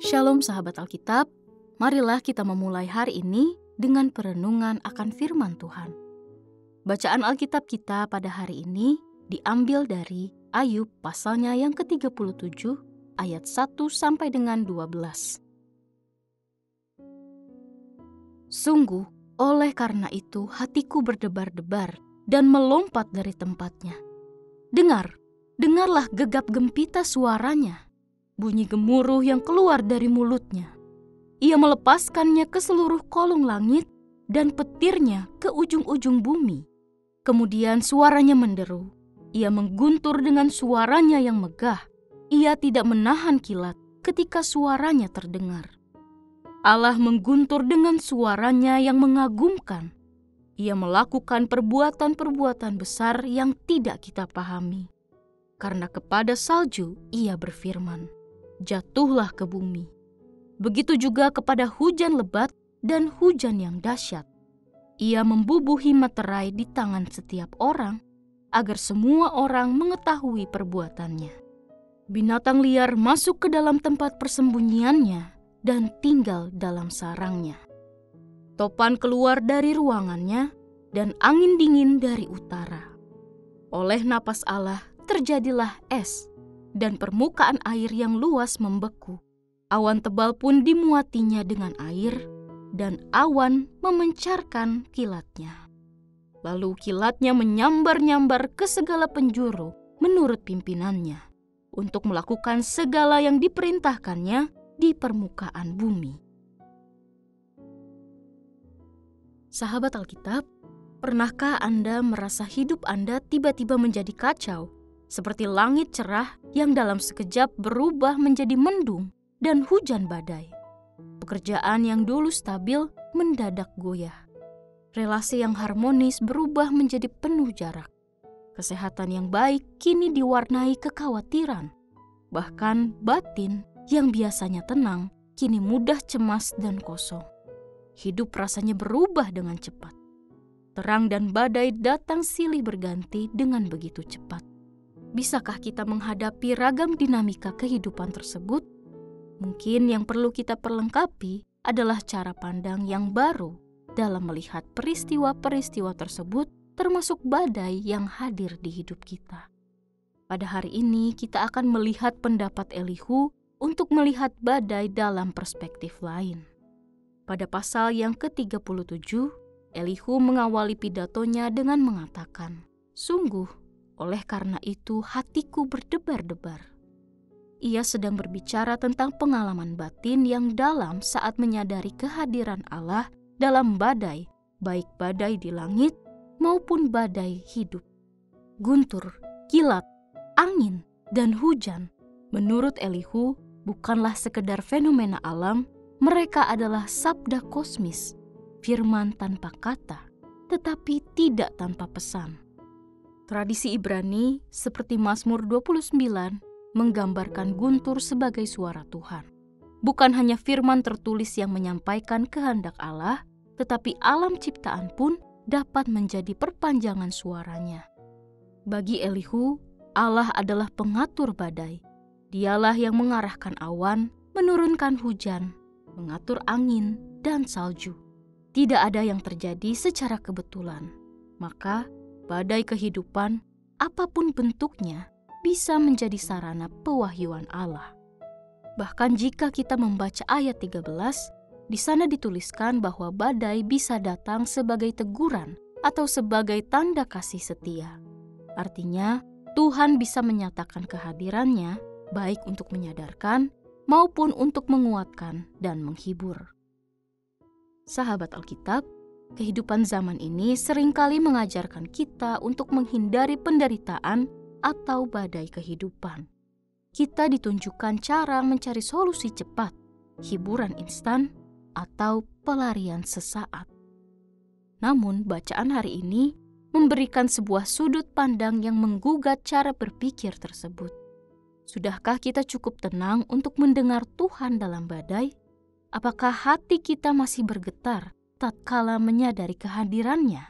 Shalom sahabat Alkitab, marilah kita memulai hari ini dengan perenungan akan firman Tuhan. Bacaan Alkitab kita pada hari ini diambil dari Ayub pasalnya yang ke-37 ayat 1 sampai dengan 12. Sungguh, oleh karena itu hatiku berdebar-debar dan melompat dari tempatnya. Dengarlah gegap gempita suaranya. Bunyi gemuruh yang keluar dari mulutnya. Ia melepaskannya ke seluruh kolong langit dan petirnya ke ujung-ujung bumi. Kemudian suaranya menderu. Ia mengguntur dengan suaranya yang megah. Ia tidak menahan kilat ketika suaranya terdengar. Allah mengguntur dengan suaranya yang mengagumkan. Ia melakukan perbuatan-perbuatan besar yang tidak kita pahami. Karena kepada salju ia berfirman, jatuhlah ke bumi. Begitu juga kepada hujan lebat dan hujan yang dahsyat. Ia membubuhi materai di tangan setiap orang, agar semua orang mengetahui perbuatannya. Binatang liar masuk ke dalam tempat persembunyiannya dan tinggal dalam sarangnya. Topan keluar dari ruangannya dan angin dingin dari utara. Oleh napas Allah terjadilah es, dan permukaan air yang luas membeku. Awan tebal pun dimuatinya dengan air, dan awan memencarkan kilatnya. Lalu kilatnya menyambar-nyambar ke segala penjuru menurut pimpinannya, untuk melakukan segala yang diperintahkannya di permukaan bumi. Sahabat Alkitab, pernahkah Anda merasa hidup Anda tiba-tiba menjadi kacau? Seperti langit cerah yang dalam sekejap berubah menjadi mendung dan hujan badai. Pekerjaan yang dulu stabil mendadak goyah. Relasi yang harmonis berubah menjadi penuh jarak. Kesehatan yang baik kini diwarnai kekhawatiran. Bahkan batin yang biasanya tenang kini mudah cemas dan kosong. Hidup rasanya berubah dengan cepat. Terang dan badai datang silih berganti dengan begitu cepat. Bisakah kita menghadapi ragam dinamika kehidupan tersebut? Mungkin yang perlu kita perlengkapi adalah cara pandang yang baru dalam melihat peristiwa-peristiwa tersebut, termasuk badai yang hadir di hidup kita. Pada hari ini kita akan melihat pendapat Elihu untuk melihat badai dalam perspektif lain. Pada pasal yang ke-37, Elihu mengawali pidatonya dengan mengatakan, "Sungguh, oleh karena itu hatiku berdebar-debar." Ia sedang berbicara tentang pengalaman batin yang dalam saat menyadari kehadiran Allah dalam badai, baik badai di langit maupun badai hidup. Guntur, kilat, angin, dan hujan, menurut Elihu, bukanlah sekedar fenomena alam, mereka adalah sabda kosmis, firman tanpa kata, tetapi tidak tanpa pesan. Tradisi Ibrani seperti Mazmur 29 menggambarkan guntur sebagai suara Tuhan. Bukan hanya firman tertulis yang menyampaikan kehendak Allah, tetapi alam ciptaan pun dapat menjadi perpanjangan suaranya. Bagi Elihu, Allah adalah pengatur badai. Dialah yang mengarahkan awan, menurunkan hujan, mengatur angin dan salju. Tidak ada yang terjadi secara kebetulan. Maka badai kehidupan, apapun bentuknya, bisa menjadi sarana pewahyuan Allah. Bahkan jika kita membaca ayat 13, di sana dituliskan bahwa badai bisa datang sebagai teguran atau sebagai tanda kasih setia. Artinya, Tuhan bisa menyatakan kehadirannya baik untuk menyadarkan maupun untuk menguatkan dan menghibur. Sahabat Alkitab, kehidupan zaman ini seringkali mengajarkan kita untuk menghindari penderitaan atau badai kehidupan. Kita ditunjukkan cara mencari solusi cepat, hiburan instan, atau pelarian sesaat. Namun, bacaan hari ini memberikan sebuah sudut pandang yang menggugat cara berpikir tersebut. Sudahkah kita cukup tenang untuk mendengar Tuhan dalam badai? Apakah hati kita masih bergetar tatkala menyadari kehadirannya?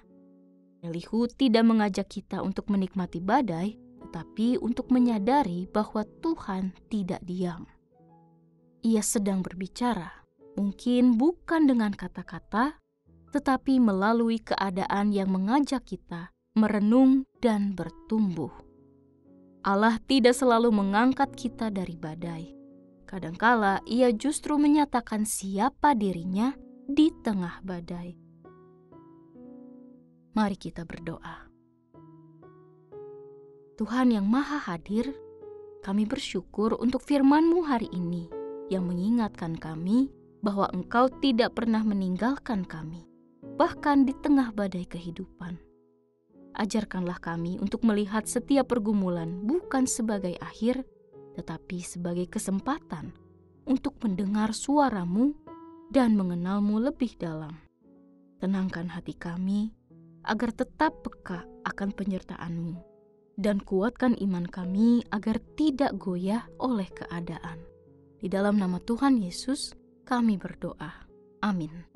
Elihu tidak mengajak kita untuk menikmati badai, tetapi untuk menyadari bahwa Tuhan tidak diam. Ia sedang berbicara, mungkin bukan dengan kata-kata, tetapi melalui keadaan yang mengajak kita merenung dan bertumbuh. Allah tidak selalu mengangkat kita dari badai. Kadangkala Ia justru menyatakan siapa dirinya di tengah badai. Mari kita berdoa. Tuhan yang Maha Hadir, kami bersyukur untuk firman-Mu hari ini yang mengingatkan kami bahwa Engkau tidak pernah meninggalkan kami, bahkan di tengah badai kehidupan. Ajarkanlah kami untuk melihat setiap pergumulan bukan sebagai akhir, tetapi sebagai kesempatan untuk mendengar suara-Mu dan mengenal-Mu lebih dalam. Tenangkan hati kami agar tetap peka akan penyertaan-Mu, dan kuatkan iman kami agar tidak goyah oleh keadaan. Di dalam nama Tuhan Yesus, kami berdoa. Amin.